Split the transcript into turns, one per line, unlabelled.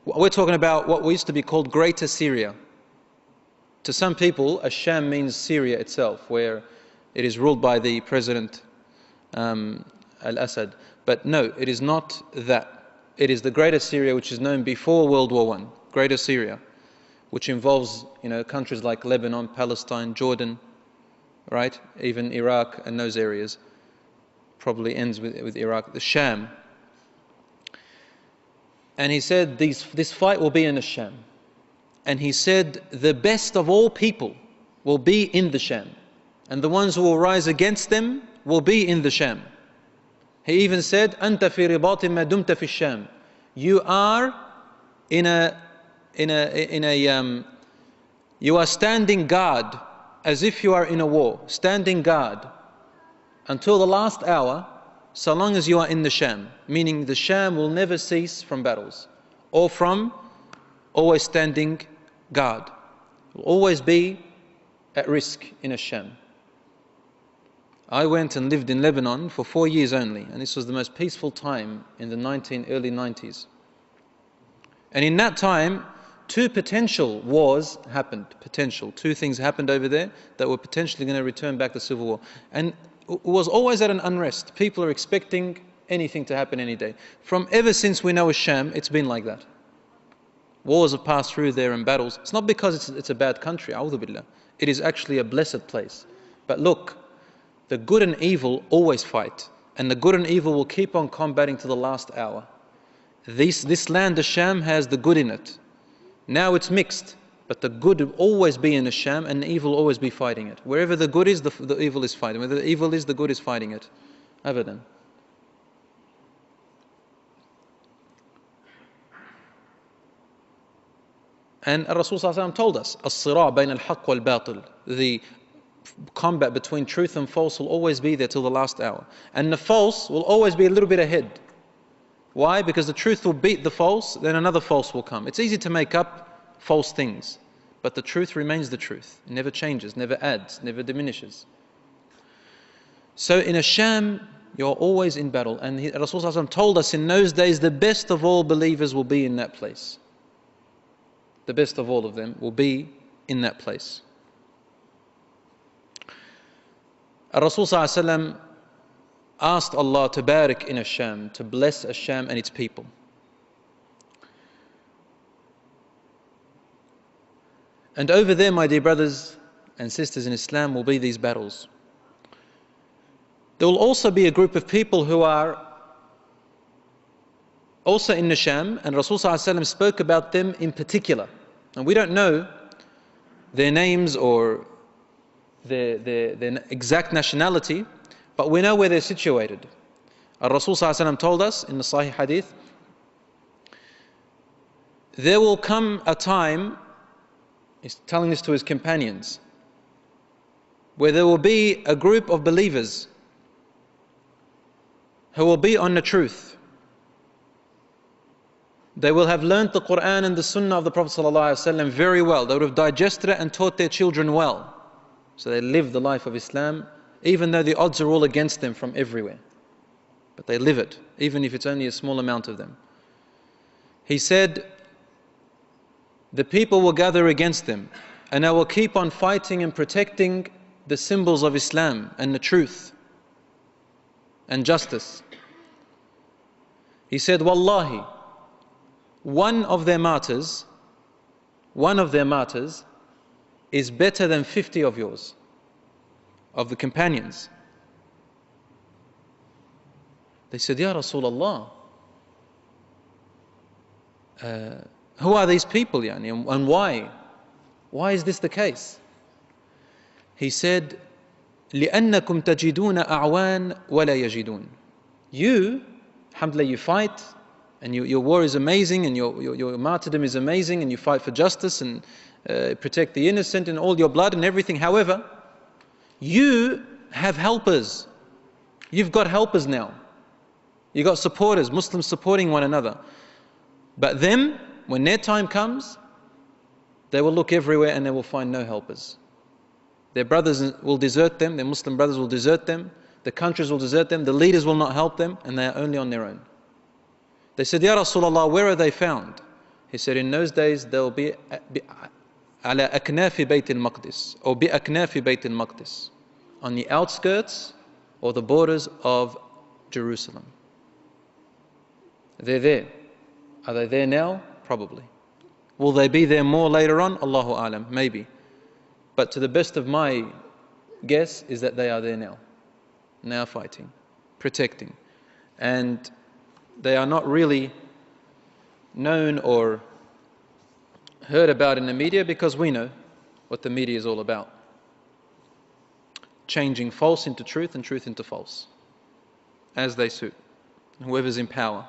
We're talking about what used to be called Greater Syria. To some people, Ash-Sham means Syria itself, where it is ruled by the president Al-Assad. But no, it is not that. It is the Greater Syria, which is known before World War I. Greater Syria, which involves, countries like Lebanon, Palestine, Jordan, right? Even Iraq and those areas. Probably ends with Iraq. The Sham. And he said, this fight will be in the Sham. And he said, the best of all people will be in the Sham. And the ones who will rise against them will be in the Sham. He even said, أنت في رباط ما دمت في الشام. You are you are standing guard as if you are in a war, standing guard until the last hour, so long as you are in the Sham. Meaning the Sham will never cease from battles or from always standing guard. Will always be at risk in a Sham. I went and lived in Lebanon for 4 years only, and this was the most peaceful time in the early 90s. And in that time, two potential wars happened. Two things happened over there that were potentially going to return back to civil war. And it was always at an unrest. People are expecting anything to happen any day. From ever since we know Sham, it's been like that. Wars have passed through there and battles. It's not because it's a bad country, a'udhu billah. It is actually a blessed place. But look, the good and evil always fight, and the good and evil will keep on combating to the last hour. This land, the Sham, has the good in it. Now it's mixed, but the good will always be in the Sham, and the evil will always be fighting it. Wherever the good is, the evil is fighting. Wherever the evil is, the good is fighting it. Abadan. And Rasul told us, الصراع بين الحق والباطل. The combat between truth and false will always be there till the last hour. And the false will always be a little bit ahead. Why? Because the truth will beat the false, then another false will come. It's easy to make up false things, but the truth remains the truth. It never changes, never adds, never diminishes. So in a Sham, you're always in battle. And Rasul told us in those days, the best of all believers will be in that place. The best of all of them will be in that place. Rasul asked Allah to barik in Ash-Sham, to bless Ash-Sham and its people. And over there, my dear brothers and sisters in Islam, will be these battles. There will also be a group of people who are also in the Sham, and Rasul spoke about them in particular. And we don't know their names or their exact nationality, but we know where they're situated. Rasul told us in the Sahih Hadith, there will come a time, he's telling this to his companions, where there will be a group of believers who will be on the truth. They will have learnt the Quran and the Sunnah of the Prophet ﷺ very well. They would have digested it and taught their children well. So they live the life of Islam, even though the odds are all against them from everywhere. But they live it, even if it's only a small amount of them. He said, the people will gather against them, and they will keep on fighting and protecting the symbols of Islam and the truth and justice. He said, Wallahi, one of their martyrs is better than 50 of yours, of the companions. They said, Ya Rasulullah, who are these people, yani, and why? Why is this the case? He said, لِأَنَّكُمْ تَجِدُونَ أَعْوَانَ وَلَا يَجِدُونَ. You, alhamdulillah, you fight, and your war is amazing, and your martyrdom is amazing, and you fight for justice and protect the innocent and all your blood and everything. However, you have helpers. You've got helpers now. You've got supporters, Muslims supporting one another. But them, when their time comes, they will look everywhere and they will find no helpers. Their brothers will desert them, their Muslim brothers will desert them, the countries will desert them, the leaders will not help them, and they are only on their own. They said, Ya Rasulullah, where are they found? He said, in those days they'll be على أكناف بيت المقدس or بأكناف بيت المقدس, on the outskirts or the borders of Jerusalem. They're there. Are they there now? Probably. Will they be there more later on? Allahu Alam, maybe. But to the best of my guess is that they are there now. Now fighting, protecting. And they are not really known or heard about in the media because we know what the media is all about. Changing false into truth and truth into false, as they suit, whoever's in power.